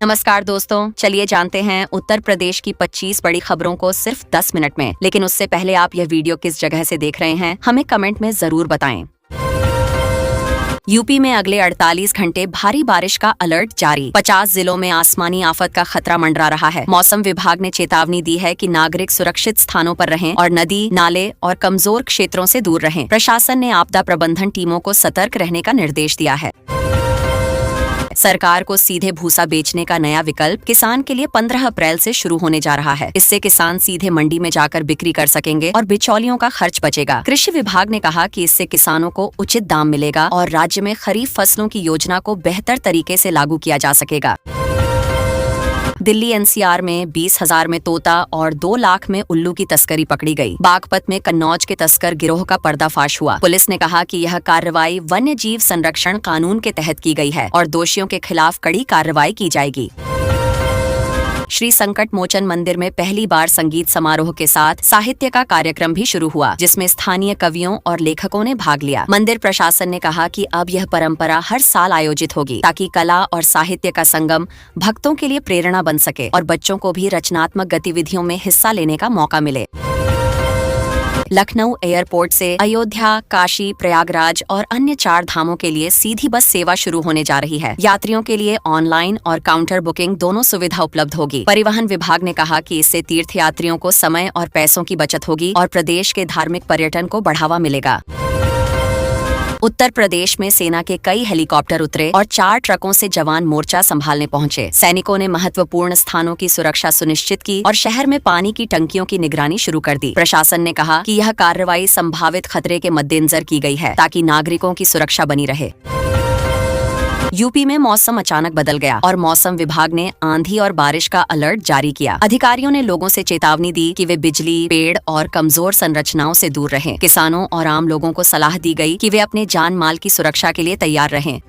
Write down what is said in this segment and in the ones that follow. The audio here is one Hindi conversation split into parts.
नमस्कार दोस्तों, चलिए जानते हैं उत्तर प्रदेश की 25 बड़ी खबरों को सिर्फ 10 मिनट में। लेकिन उससे पहले आप यह वीडियो किस जगह से देख रहे हैं, हमें कमेंट में जरूर बताएं। यूपी में अगले 48 घंटे भारी बारिश का अलर्ट जारी। 50 जिलों में आसमानी आफत का खतरा मंडरा रहा है। मौसम विभाग ने चेतावनी दी है कि नागरिक सुरक्षित स्थानों पर रहें और नदी, नाले और कमजोर क्षेत्रों से दूर रहें। प्रशासन ने आपदा प्रबंधन टीमों को सतर्क रहने का निर्देश दिया है। सरकार को सीधे भूसा बेचने का नया विकल्प किसान के लिए 15 अप्रैल से शुरू होने जा रहा है। इससे किसान सीधे मंडी में जाकर बिक्री कर सकेंगे और बिचौलियों का खर्च बचेगा। कृषि विभाग ने कहा कि इससे किसानों को उचित दाम मिलेगा और राज्य में खरीफ फसलों की योजना को बेहतर तरीके से लागू किया जा सकेगा। दिल्ली एनसीआर में 20,000 में तोता और 2 लाख में उल्लू की तस्करी पकड़ी गई। बागपत में कन्नौज के तस्कर गिरोह का पर्दाफाश हुआ। पुलिस ने कहा कि यह कार्रवाई वन्य जीव संरक्षण कानून के तहत की गई है और दोषियों के खिलाफ कड़ी कार्रवाई की जाएगी। श्री संकट मोचन मंदिर में पहली बार संगीत समारोह के साथ साहित्य का कार्यक्रम भी शुरू हुआ, जिसमें स्थानीय कवियों और लेखकों ने भाग लिया। मंदिर प्रशासन ने कहा कि अब यह परंपरा हर साल आयोजित होगी ताकि कला और साहित्य का संगम भक्तों के लिए प्रेरणा बन सके और बच्चों को भी रचनात्मक गतिविधियों में हिस्सा लेने का मौका मिले। लखनऊ एयरपोर्ट से अयोध्या, काशी, प्रयागराज और अन्य 4 धामों के लिए सीधी बस सेवा शुरू होने जा रही है। यात्रियों के लिए ऑनलाइन और काउंटर बुकिंग दोनों सुविधा उपलब्ध होगी। परिवहन विभाग ने कहा कि इससे तीर्थ यात्रियों को समय और पैसों की बचत होगी और प्रदेश के धार्मिक पर्यटन को बढ़ावा मिलेगा। उत्तर प्रदेश में सेना के कई हेलीकॉप्टर उतरे और 4 ट्रकों से जवान मोर्चा संभालने पहुंचे। सैनिकों ने महत्वपूर्ण स्थानों की सुरक्षा सुनिश्चित की और शहर में पानी की टंकियों की निगरानी शुरू कर दी। प्रशासन ने कहा कि यह कार्रवाई संभावित खतरे के मद्देनजर की गई है ताकि नागरिकों की सुरक्षा बनी रहे। यूपी में मौसम अचानक बदल गया और मौसम विभाग ने आंधी और बारिश का अलर्ट जारी किया। अधिकारियों ने लोगों से चेतावनी दी कि वे बिजली, पेड़ और कमजोर संरचनाओं से दूर रहें। किसानों और आम लोगों को सलाह दी गई कि वे अपने जान माल की सुरक्षा के लिए तैयार रहें।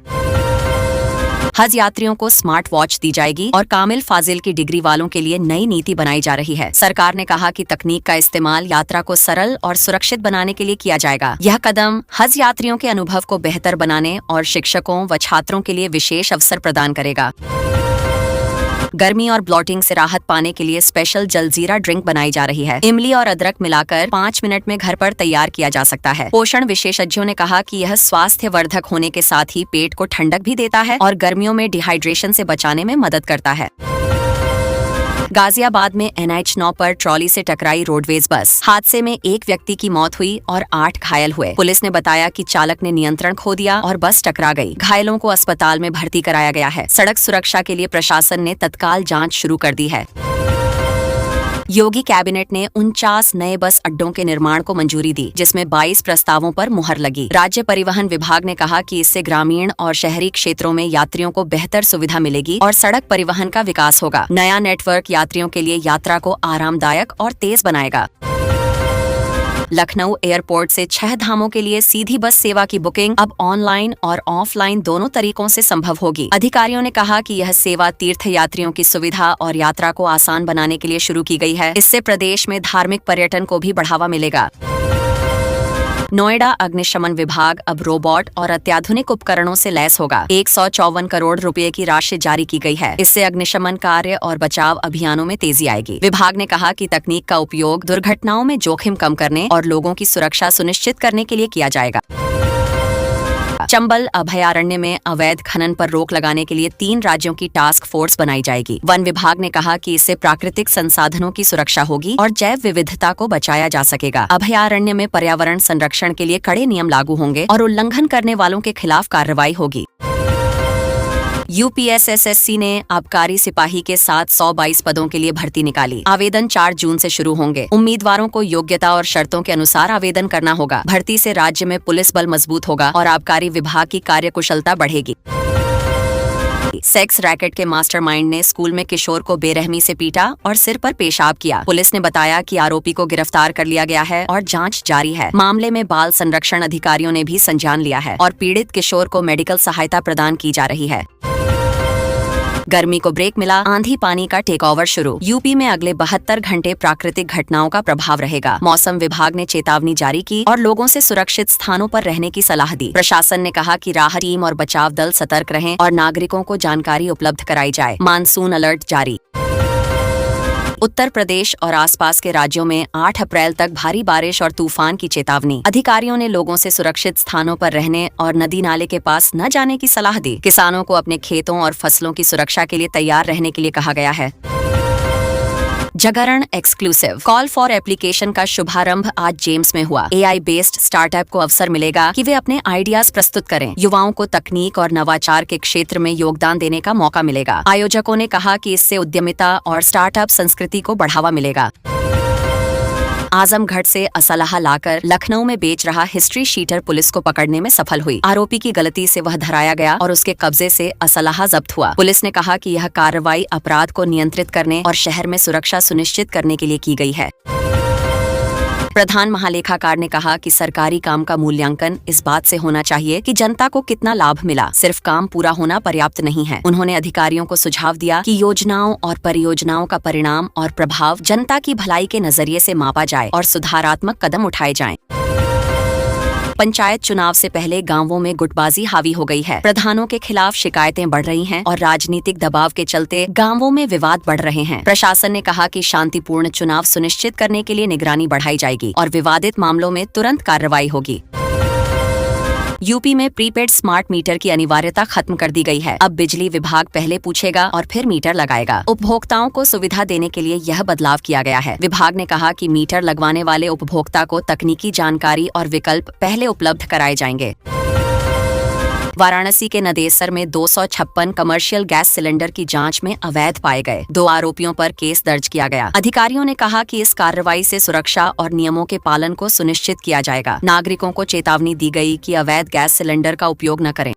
हज यात्रियों को स्मार्ट वॉच दी जाएगी और कामिल फाजिल की डिग्री वालों के लिए नई नीति बनाई जा रही है। सरकार ने कहा कि तकनीक का इस्तेमाल यात्रा को सरल और सुरक्षित बनाने के लिए किया जाएगा। यह कदम हज यात्रियों के अनुभव को बेहतर बनाने और शिक्षकों व छात्रों के लिए विशेष अवसर प्रदान करेगा। गर्मी और ब्लॉटिंग से राहत पाने के लिए स्पेशल जलजीरा ड्रिंक बनाई जा रही है। इमली और अदरक मिलाकर 5 मिनट में घर पर तैयार किया जा सकता है। पोषण विशेषज्ञों ने कहा कि यह स्वास्थ्यवर्धक होने के साथ ही पेट को ठंडक भी देता है और गर्मियों में डिहाइड्रेशन से बचाने में मदद करता है। गाजियाबाद में NH9 पर ट्रॉली से टकराई रोडवेज बस। हादसे में 1 व्यक्ति की मौत हुई और 8 घायल हुए। पुलिस ने बताया कि चालक ने नियंत्रण खो दिया और बस टकरा गई। घायलों को अस्पताल में भर्ती कराया गया है। सड़क सुरक्षा के लिए प्रशासन ने तत्काल जांच शुरू कर दी है। योगी कैबिनेट ने 49 नए बस अड्डों के निर्माण को मंजूरी दी, जिसमें 22 प्रस्तावों पर मुहर लगी। राज्य परिवहन विभाग ने कहा कि इससे ग्रामीण और शहरी क्षेत्रों में यात्रियों को बेहतर सुविधा मिलेगी और सड़क परिवहन का विकास होगा। नया नेटवर्क यात्रियों के लिए यात्रा को आरामदायक और तेज बनाएगा। लखनऊ एयरपोर्ट से 6 धामों के लिए सीधी बस सेवा की बुकिंग अब ऑनलाइन और ऑफलाइन दोनों तरीकों से संभव होगी। अधिकारियों ने कहा कि यह सेवा तीर्थ यात्रियों की सुविधा और यात्रा को आसान बनाने के लिए शुरू की गई है। इससे प्रदेश में धार्मिक पर्यटन को भी बढ़ावा मिलेगा। नोएडा अग्निशमन विभाग अब रोबोट और अत्याधुनिक उपकरणों से लैस होगा। 154 करोड़ रुपए की राशि जारी की गई है। इससे अग्निशमन कार्य और बचाव अभियानों में तेजी आएगी। विभाग ने कहा कि तकनीक का उपयोग दुर्घटनाओं में जोखिम कम करने और लोगों की सुरक्षा सुनिश्चित करने के लिए किया जाएगा। चंबल अभयारण्य में अवैध खनन पर रोक लगाने के लिए 3 राज्यों की टास्क फोर्स बनाई जाएगी। वन विभाग ने कहा कि इससे प्राकृतिक संसाधनों की सुरक्षा होगी और जैव विविधता को बचाया जा सकेगा। अभयारण्य में पर्यावरण संरक्षण के लिए कड़े नियम लागू होंगे और उल्लंघन करने वालों के खिलाफ कार्रवाई होगी। UPSSSC ने आबकारी सिपाही के 722 पदों के लिए भर्ती निकाली। आवेदन 4 जून से शुरू होंगे। उम्मीदवारों को योग्यता और शर्तों के अनुसार आवेदन करना होगा। भर्ती से राज्य में पुलिस बल मजबूत होगा और आबकारी विभाग की कार्यकुशलता बढ़ेगी। सेक्स रैकेट के मास्टरमाइंड ने स्कूल में किशोर को बेरहमी से पीटा और सिर पर पेशाब किया। पुलिस ने बताया कि आरोपी को गिरफ्तार कर लिया गया है और जांच जारी है। मामले में बाल संरक्षण अधिकारियों ने भी संज्ञान लिया है और पीड़ित किशोर को मेडिकल सहायता प्रदान की जा रही है। गर्मी को ब्रेक मिला, आंधी पानी का टेक ओवर शुरू। यूपी में अगले 72 घंटे प्राकृतिक घटनाओं का प्रभाव रहेगा। मौसम विभाग ने चेतावनी जारी की और लोगों से सुरक्षित स्थानों पर रहने की सलाह दी। प्रशासन ने कहा कि राहत टीम और बचाव दल सतर्क रहें और नागरिकों को जानकारी उपलब्ध कराई जाए। मानसून अलर्ट जारी। उत्तर प्रदेश और आसपास के राज्यों में 8 अप्रैल तक भारी बारिश और तूफान की चेतावनी। अधिकारियों ने लोगों से सुरक्षित स्थानों पर रहने और नदी नाले के पास न जाने की सलाह दी। किसानों को अपने खेतों और फसलों की सुरक्षा के लिए तैयार रहने के लिए कहा गया है। जागरण एक्सक्लूसिव। कॉल फॉर एप्लीकेशन का शुभारंभ आज जेम्स में हुआ। AI बेस्ड स्टार्टअप को अवसर मिलेगा कि वे अपने आइडियाज प्रस्तुत करें। युवाओं को तकनीक और नवाचार के क्षेत्र में योगदान देने का मौका मिलेगा। आयोजकों ने कहा कि इससे उद्यमिता और स्टार्टअप संस्कृति को बढ़ावा मिलेगा। आजमगढ़ से असलहा लाकर लखनऊ में बेच रहा हिस्ट्री शीटर पुलिस को पकड़ने में सफल हुई। आरोपी की गलती से वह धराया गया और उसके कब्जे से असलहा जब्त हुआ। पुलिस ने कहा कि यह कार्रवाई अपराध को नियंत्रित करने और शहर में सुरक्षा सुनिश्चित करने के लिए की गई है। प्रधान महालेखाकार ने कहा कि सरकारी काम का मूल्यांकन इस बात से होना चाहिए कि जनता को कितना लाभ मिला, सिर्फ काम पूरा होना पर्याप्त नहीं है। उन्होंने अधिकारियों को सुझाव दिया कि योजनाओं और परियोजनाओं का परिणाम और प्रभाव जनता की भलाई के नजरिए से मापा जाए और सुधारात्मक कदम उठाए जाएं। पंचायत चुनाव से पहले गांवों में गुटबाजी हावी हो गई है। प्रधानों के खिलाफ शिकायतें बढ़ रही हैं और राजनीतिक दबाव के चलते गांवों में विवाद बढ़ रहे हैं। प्रशासन ने कहा कि शांतिपूर्ण चुनाव सुनिश्चित करने के लिए निगरानी बढ़ाई जाएगी और विवादित मामलों में तुरंत कार्रवाई होगी। यूपी में प्रीपेड स्मार्ट मीटर की अनिवार्यता खत्म कर दी गई है। अब बिजली विभाग पहले पूछेगा और फिर मीटर लगाएगा। उपभोक्ताओं को सुविधा देने के लिए यह बदलाव किया गया है। विभाग ने कहा कि मीटर लगवाने वाले उपभोक्ता को तकनीकी जानकारी और विकल्प पहले उपलब्ध कराए जाएंगे। वाराणसी के नदेसर में 256 कमर्शियल गैस सिलेंडर की जांच में अवैध पाए गए। 2 आरोपियों पर केस दर्ज किया गया। अधिकारियों ने कहा कि इस कार्रवाई से सुरक्षा और नियमों के पालन को सुनिश्चित किया जाएगा। नागरिकों को चेतावनी दी गई कि अवैध गैस सिलेंडर का उपयोग न करें।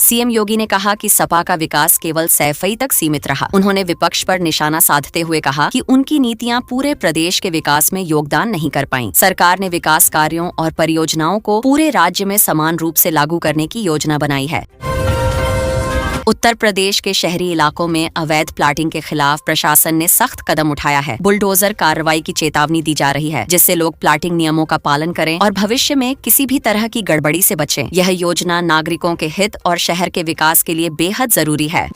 सीएम योगी ने कहा कि सपा का विकास केवल सैफई तक सीमित रहा। उन्होंने विपक्ष पर निशाना साधते हुए कहा कि उनकी नीतियां पूरे प्रदेश के विकास में योगदान नहीं कर पाईं। सरकार ने विकास कार्यों और परियोजनाओं को पूरे राज्य में समान रूप से लागू करने की योजना बनाई है। उत्तर प्रदेश के शहरी इलाकों में अवैध प्लाटिंग के खिलाफ प्रशासन ने सख्त कदम उठाया है। बुलडोजर कार्रवाई की चेतावनी दी जा रही है, जिससे लोग प्लाटिंग नियमों का पालन करें और भविष्य में किसी भी तरह की गड़बड़ी से बचें। यह योजना नागरिकों के हित और शहर के विकास के लिए बेहद जरूरी है।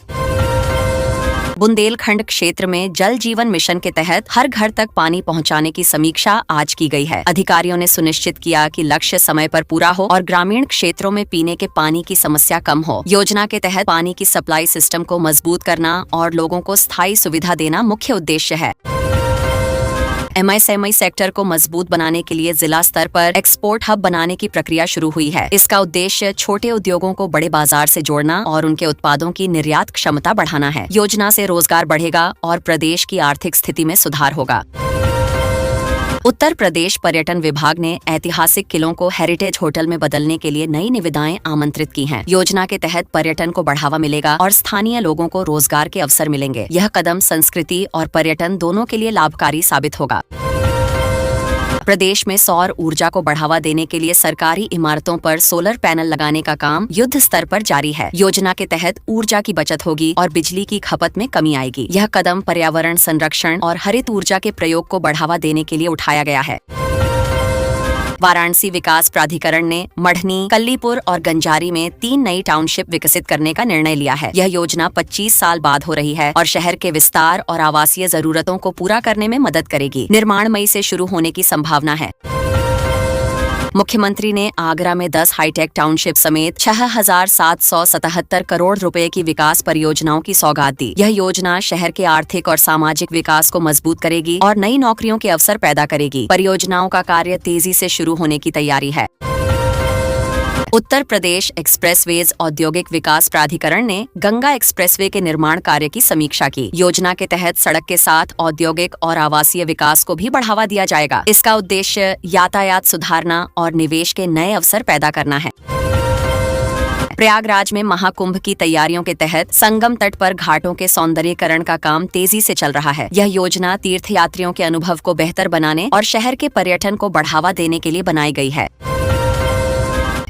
बुंदेलखंड क्षेत्र में जल जीवन मिशन के तहत हर घर तक पानी पहुंचाने की समीक्षा आज की गई है। अधिकारियों ने सुनिश्चित किया कि लक्ष्य समय पर पूरा हो और ग्रामीण क्षेत्रों में पीने के पानी की समस्या कम हो। योजना के तहत पानी की सप्लाई सिस्टम को मजबूत करना और लोगों को स्थायी सुविधा देना मुख्य उद्देश्य है। MSME सेक्टर को मजबूत बनाने के लिए जिला स्तर पर एक्सपोर्ट हब बनाने की प्रक्रिया शुरू हुई है। इसका उद्देश्य छोटे उद्योगों को बड़े बाजार से जोड़ना और उनके उत्पादों की निर्यात क्षमता बढ़ाना है। योजना से रोजगार बढ़ेगा और प्रदेश की आर्थिक स्थिति में सुधार होगा। उत्तर प्रदेश पर्यटन विभाग ने ऐतिहासिक किलों को हेरिटेज होटल में बदलने के लिए नई निविदाएं आमंत्रित की हैं। योजना के तहत पर्यटन को बढ़ावा मिलेगा और स्थानीय लोगों को रोजगार के अवसर मिलेंगे। यह कदम संस्कृति और पर्यटन दोनों के लिए लाभकारी साबित होगा। प्रदेश में सौर ऊर्जा को बढ़ावा देने के लिए सरकारी इमारतों पर सोलर पैनल लगाने का काम युद्ध स्तर पर जारी है। योजना के तहत ऊर्जा की बचत होगी और बिजली की खपत में कमी आएगी। यह कदम पर्यावरण संरक्षण और हरित ऊर्जा के प्रयोग को बढ़ावा देने के लिए उठाया गया है। वाराणसी विकास प्राधिकरण ने मढ़नी, कल्लीपुर और गंजारी में 3 नई टाउनशिप विकसित करने का निर्णय लिया है। यह योजना 25 साल बाद हो रही है और शहर के विस्तार और आवासीय जरूरतों को पूरा करने में मदद करेगी। निर्माण मई से शुरू होने की संभावना है। मुख्यमंत्री ने आगरा में 10 हाईटेक टाउनशिप समेत 6,777 करोड़ रुपए की विकास परियोजनाओं की सौगात दी। यह योजना शहर के आर्थिक और सामाजिक विकास को मजबूत करेगी और नई नौकरियों के अवसर पैदा करेगी। परियोजनाओं का कार्य तेजी से शुरू होने की तैयारी है। उत्तर प्रदेश एक्सप्रेसवेज औद्योगिक विकास प्राधिकरण ने गंगा एक्सप्रेसवे के निर्माण कार्य की समीक्षा की। योजना के तहत सड़क के साथ औद्योगिक और आवासीय विकास को भी बढ़ावा दिया जाएगा। इसका उद्देश्य यातायात सुधारना और निवेश के नए अवसर पैदा करना है। प्रयागराज में महाकुंभ की तैयारियों के तहत संगम तट पर घाटों के सौंदर्यीकरण का काम तेजी से चल रहा है। यह योजना तीर्थयात्रियों के अनुभव को बेहतर बनाने और शहर के पर्यटन को बढ़ावा देने के लिए बनाई गई है।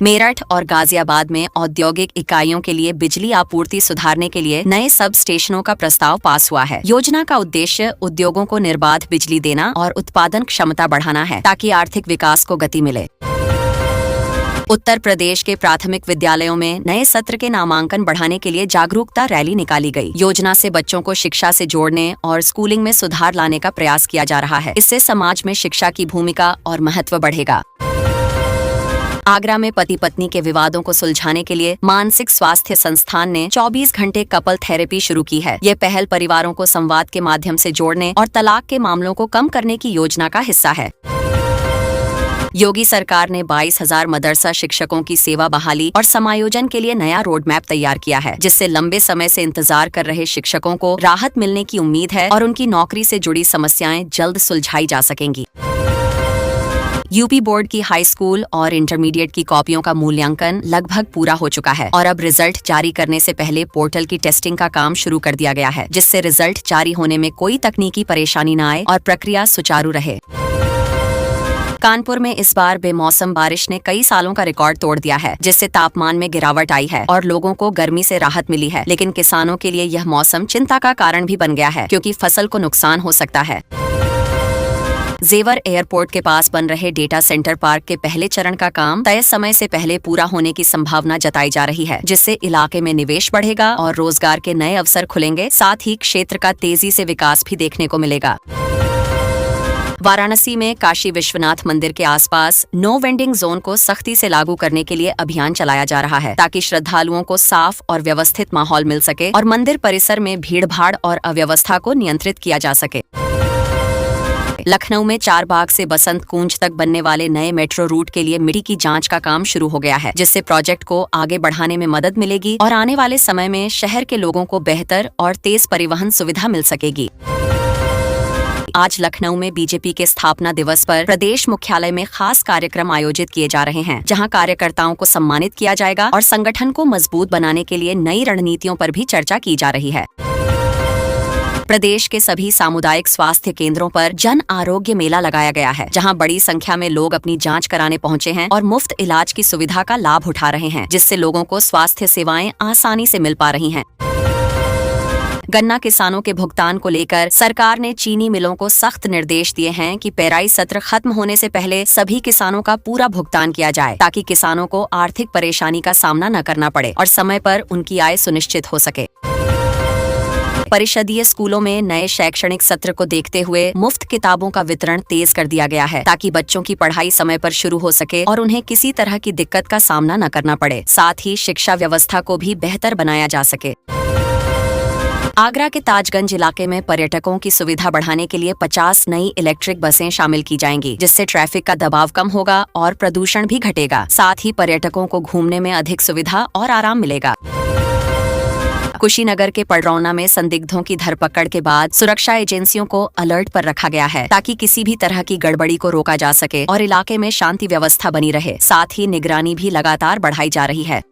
मेरठ और गाजियाबाद में औद्योगिक इकाइयों के लिए बिजली आपूर्ति सुधारने के लिए नए सब स्टेशनों का प्रस्ताव पास हुआ है। योजना का उद्देश्य उद्योगों को निर्बाध बिजली देना और उत्पादन क्षमता बढ़ाना है, ताकि आर्थिक विकास को गति मिले। उत्तर प्रदेश के प्राथमिक विद्यालयों में नए सत्र के नामांकन बढ़ाने के लिए जागरूकता रैली निकाली गई। योजना से बच्चों को शिक्षा से जोड़ने और स्कूलिंग में सुधार लाने का प्रयास किया जा रहा है। इससे समाज में शिक्षा की भूमिका और महत्व बढ़ेगा। आगरा में पति पत्नी के विवादों को सुलझाने के लिए मानसिक स्वास्थ्य संस्थान ने 24 घंटे कपल थेरेपी शुरू की है। ये पहल परिवारों को संवाद के माध्यम से जोड़ने और तलाक के मामलों को कम करने की योजना का हिस्सा है। योगी सरकार ने 22,000 मदरसा शिक्षकों की सेवा बहाली और समायोजन के लिए नया रोड मैप तैयार किया है, जिससे लंबे समय से इंतजार कर रहे शिक्षकों को राहत मिलने की उम्मीद है और उनकी नौकरी से जुड़ी समस्याएं जल्द सुलझाई जा सकेंगी। यूपी बोर्ड की हाई स्कूल और इंटरमीडिएट की कॉपियों का मूल्यांकन लगभग पूरा हो चुका है और अब रिजल्ट जारी करने से पहले पोर्टल की टेस्टिंग का काम शुरू कर दिया गया है, जिससे रिजल्ट जारी होने में कोई तकनीकी परेशानी न आए और प्रक्रिया सुचारू रहे। कानपुर में इस बार बेमौसम बारिश ने कई सालों का रिकॉर्ड तोड़ दिया है, जिससे तापमान में गिरावट आई है और लोगों को गर्मी से राहत मिली है। लेकिन किसानों के लिए यह मौसम चिंता का कारण भी बन गया है, क्योंकि फसल को नुकसान हो सकता है। जेवर एयरपोर्ट के पास बन रहे डेटा सेंटर पार्क के पहले चरण का काम तय समय से पहले पूरा होने की संभावना जताई जा रही है, जिससे इलाके में निवेश बढ़ेगा और रोजगार के नए अवसर खुलेंगे। साथ ही क्षेत्र का तेजी से विकास भी देखने को मिलेगा। वाराणसी में काशी विश्वनाथ मंदिर के आसपास नो वेंडिंग जोन को सख्ती से लागू करने के लिए अभियान चलाया जा रहा है, ताकि श्रद्धालुओं को साफ और व्यवस्थित माहौल मिल सके और मंदिर परिसर में भीड़-भाड़ और अव्यवस्था को नियंत्रित किया जा सके। लखनऊ में चारबाग से बसंत कुंज तक बनने वाले नए मेट्रो रूट के लिए मिट्टी की जांच का काम शुरू हो गया है, जिससे प्रोजेक्ट को आगे बढ़ाने में मदद मिलेगी और आने वाले समय में शहर के लोगों को बेहतर और तेज परिवहन सुविधा मिल सकेगी। आज लखनऊ में बीजेपी के स्थापना दिवस पर प्रदेश मुख्यालय में खास कार्यक्रम आयोजित किए जा रहे हैं, जहां कार्यकर्ताओं को सम्मानित किया जाएगा और संगठन को मजबूत बनाने के लिए नई रणनीतियों पर भी चर्चा की जा रही है। प्रदेश के सभी सामुदायिक स्वास्थ्य केंद्रों पर जन आरोग्य मेला लगाया गया है, जहां बड़ी संख्या में लोग अपनी जांच कराने पहुंचे हैं और मुफ्त इलाज की सुविधा का लाभ उठा रहे हैं, जिससे लोगों को स्वास्थ्य सेवाएं आसानी से मिल पा रही हैं। गन्ना किसानों के भुगतान को लेकर सरकार ने चीनी मिलों को सख्त निर्देश दिए हैं कि पेराई सत्र खत्म होने से पहले सभी किसानों का पूरा भुगतान किया जाए, ताकि किसानों को आर्थिक परेशानी का सामना न करना पड़े और समय पर उनकी आय सुनिश्चित हो सके। परिषदीय स्कूलों में नए शैक्षणिक सत्र को देखते हुए मुफ्त किताबों का वितरण तेज कर दिया गया है, ताकि बच्चों की पढ़ाई समय पर शुरू हो सके और उन्हें किसी तरह की दिक्कत का सामना न करना पड़े। साथ ही शिक्षा व्यवस्था को भी बेहतर बनाया जा सके। आगरा के ताजगंज इलाके में पर्यटकों की सुविधा बढ़ाने के लिए 50 नई इलेक्ट्रिक बसें शामिल की जाएंगी, जिससे ट्रैफिक का दबाव कम होगा और प्रदूषण भी घटेगा। साथ ही पर्यटकों को घूमने में अधिक सुविधा और आराम मिलेगा। कुशीनगर के पडरौना में संदिग्धों की धरपकड़ के बाद सुरक्षा एजेंसियों को अलर्ट पर रखा गया है, ताकि किसी भी तरह की गड़बड़ी को रोका जा सके और इलाके में शांति व्यवस्था बनी रहे। साथ ही निगरानी भी लगातार बढ़ाई जा रही है।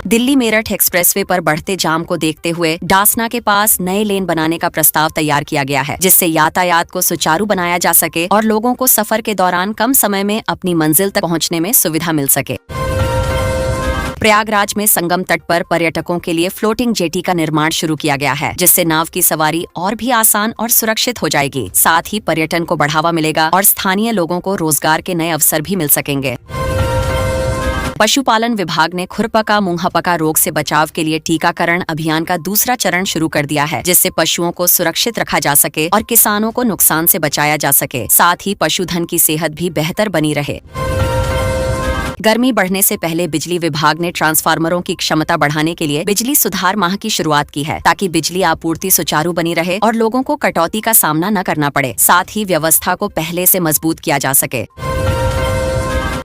दिल्ली मेरठ एक्सप्रेसवे पर बढ़ते जाम को देखते हुए डासना के पास नए लेन बनाने का प्रस्ताव तैयार किया गया है, जिससे यातायात को सुचारू बनाया जा सके और लोगों को सफर के दौरान कम समय में अपनी मंजिल तक पहुंचने में सुविधा मिल सके। प्रयागराज में संगम तट पर पर्यटकों के लिए फ्लोटिंग जेटी का निर्माण शुरू किया गया है, जिससे नाव की सवारी और भी आसान और सुरक्षित हो जाएगी। साथ ही पर्यटन को बढ़ावा मिलेगा और स्थानीय लोगों को रोजगार के नए अवसर भी मिल सकेंगे। पशुपालन विभाग ने खुरपका मुंहपका रोग से बचाव के लिए टीकाकरण अभियान का दूसरा चरण शुरू कर दिया है, जिससे पशुओं को सुरक्षित रखा जा सके और किसानों को नुकसान से बचाया जा सके। साथ ही पशुधन की सेहत भी बेहतर बनी रहे। गर्मी बढ़ने से पहले बिजली विभाग ने ट्रांसफार्मरों की क्षमता बढ़ाने के लिए बिजली सुधार माह की शुरुआत की है, ताकि बिजली आपूर्ति सुचारू बनी रहे और लोगों को कटौती का सामना न करना पड़े। साथ ही व्यवस्था को पहले से मजबूत किया जा सके।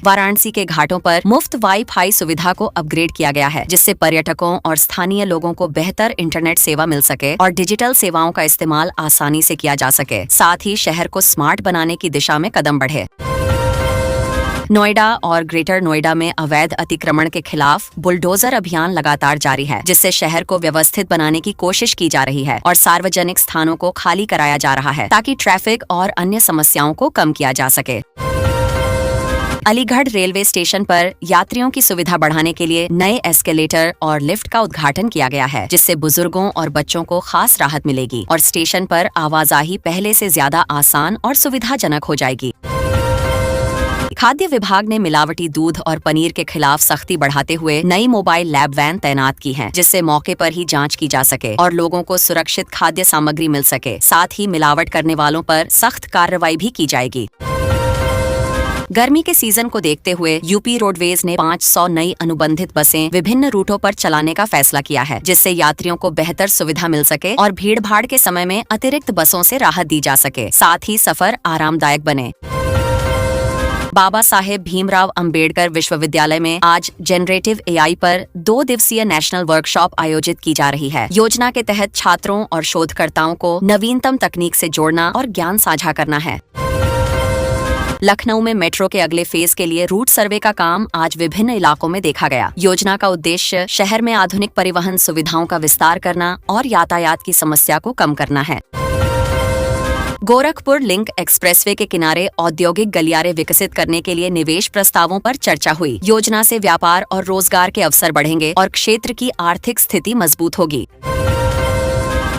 वाराणसी के घाटों पर मुफ्त वाईफाई सुविधा को अपग्रेड किया गया है, जिससे पर्यटकों और स्थानीय लोगों को बेहतर इंटरनेट सेवा मिल सके और डिजिटल सेवाओं का इस्तेमाल आसानी से किया जा सके। साथ ही शहर को स्मार्ट बनाने की दिशा में कदम बढ़े। नोएडा और ग्रेटर नोएडा में अवैध अतिक्रमण के खिलाफ बुलडोजर अभियान लगातार जारी है, जिससे शहर को व्यवस्थित बनाने की कोशिश की जा रही है और सार्वजनिक स्थानों को खाली कराया जा रहा है, ताकि ट्रैफिक और अन्य समस्याओं को कम किया जा सके। अलीगढ़ रेलवे स्टेशन पर यात्रियों की सुविधा बढ़ाने के लिए नए एस्केलेटर और लिफ्ट का उद्घाटन किया गया है, जिससे बुजुर्गों और बच्चों को खास राहत मिलेगी और स्टेशन पर आवाजाही पहले से ज्यादा आसान और सुविधाजनक हो जाएगी। खाद्य विभाग ने मिलावटी दूध और पनीर के खिलाफ सख्ती बढ़ाते हुए नई मोबाइल लैब वैन तैनात की है, जिससे मौके पर ही जांच की जा सके और लोगों को सुरक्षित खाद्य सामग्री मिल सके। साथ ही मिलावट करने वालों पर सख्त कार्रवाई भी की जाएगी। गर्मी के सीजन को देखते हुए यूपी रोडवेज ने 500 नई अनुबंधित बसें विभिन्न रूटों पर चलाने का फैसला किया है, जिससे यात्रियों को बेहतर सुविधा मिल सके और भीड़ भाड़ के समय में अतिरिक्त बसों से राहत दी जा सके, साथ ही सफर आरामदायक बने। बाबा साहेब भीमराव अंबेडकर विश्वविद्यालय में आज जनरेटिव एआई पर 2 दिवसीय नेशनल वर्कशॉप आयोजित की जा रही है। योजना के तहत छात्रों और शोधकर्ताओं को नवीनतम तकनीक से जोड़ना और ज्ञान साझा करना है। लखनऊ में मेट्रो के अगले फेज के लिए रूट सर्वे का काम आज विभिन्न इलाकों में देखा गया। योजना का उद्देश्य शहर में आधुनिक परिवहन सुविधाओं का विस्तार करना और यातायात की समस्या को कम करना है। गोरखपुर लिंक एक्सप्रेसवे के किनारे औद्योगिक गलियारे विकसित करने के लिए निवेश प्रस्तावों पर चर्चा हुई। योजना से व्यापार और रोजगार के अवसर बढ़ेंगे और क्षेत्र की आर्थिक स्थिति मजबूत होगी।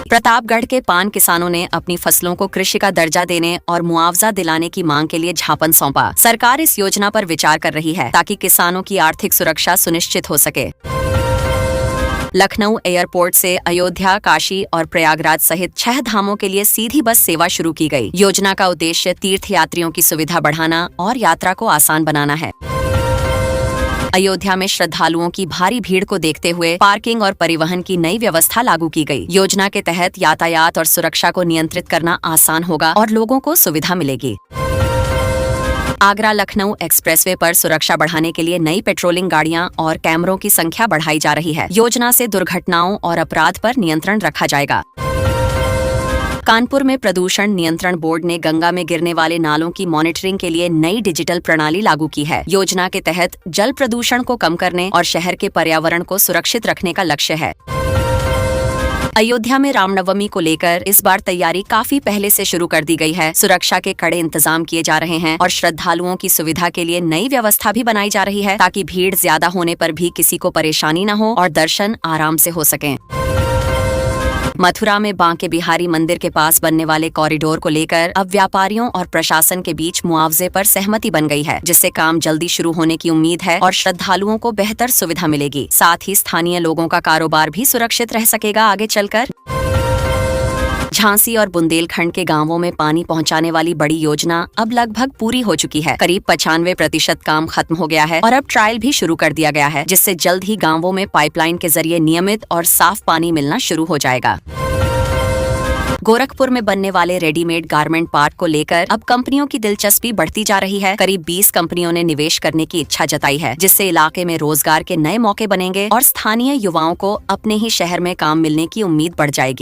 प्रतापगढ़ के पान किसानों ने अपनी फसलों को कृषि का दर्जा देने और मुआवजा दिलाने की मांग के लिए ज्ञापन सौंपा। सरकार इस योजना पर विचार कर रही है ताकि किसानों की आर्थिक सुरक्षा सुनिश्चित हो सके। लखनऊ एयरपोर्ट से अयोध्या, काशी और प्रयागराज सहित 6 धामों के लिए सीधी बस सेवा शुरू की गई। योजना का उद्देश्य तीर्थयात्रियों की सुविधा बढ़ाना और यात्रा को आसान बनाना है। अयोध्या में श्रद्धालुओं की भारी भीड़ को देखते हुए पार्किंग और परिवहन की नई व्यवस्था लागू की गई। योजना के तहत यातायात और सुरक्षा को नियंत्रित करना आसान होगा और लोगों को सुविधा मिलेगी। आगरा लखनऊ एक्सप्रेसवे पर सुरक्षा बढ़ाने के लिए नई पेट्रोलिंग गाड़ियां और कैमरों की संख्या बढ़ाई जा रही है। योजना से दुर्घटनाओं और अपराध पर नियंत्रण रखा जाएगा। कानपुर में प्रदूषण नियंत्रण बोर्ड ने गंगा में गिरने वाले नालों की मॉनिटरिंग के लिए नई डिजिटल प्रणाली लागू की है। योजना के तहत जल प्रदूषण को कम करने और शहर के पर्यावरण को सुरक्षित रखने का लक्ष्य है। अयोध्या में रामनवमी को लेकर इस बार तैयारी काफी पहले से शुरू कर दी गई है। सुरक्षा के कड़े इंतजाम किए जा रहे हैं और श्रद्धालुओं की सुविधा के लिए नई व्यवस्था भी बनाई जा रही है, ताकि भीड़ ज्यादा होने पर भी किसी को परेशानी न हो और दर्शन आराम से हो सकें। मथुरा में बांके बिहारी मंदिर के पास बनने वाले कॉरिडोर को लेकर अब व्यापारियों और प्रशासन के बीच मुआवजे पर सहमति बन गई है, जिससे काम जल्दी शुरू होने की उम्मीद है और श्रद्धालुओं को बेहतर सुविधा मिलेगी। साथ ही स्थानीय लोगों का कारोबार भी सुरक्षित रह सकेगा आगे चलकर। झांसी और बुंदेलखंड के गांवों में पानी पहुंचाने वाली बड़ी योजना अब लगभग पूरी हो चुकी है। करीब 95% काम खत्म हो गया है और अब ट्रायल भी शुरू कर दिया गया है, जिससे जल्द ही गांवों में पाइपलाइन के जरिए नियमित और साफ पानी मिलना शुरू हो जाएगा। गोरखपुर में बनने वाले रेडीमेड गारमेंट पार्क को लेकर अब कंपनियों की दिलचस्पी बढ़ती जा रही है। करीब 20 कंपनियों ने निवेश करने की इच्छा जताई है, जिससे इलाके में रोजगार के नए मौके बनेंगे और स्थानीय युवाओं को अपने ही शहर में काम मिलने की उम्मीद बढ़ जाएगी।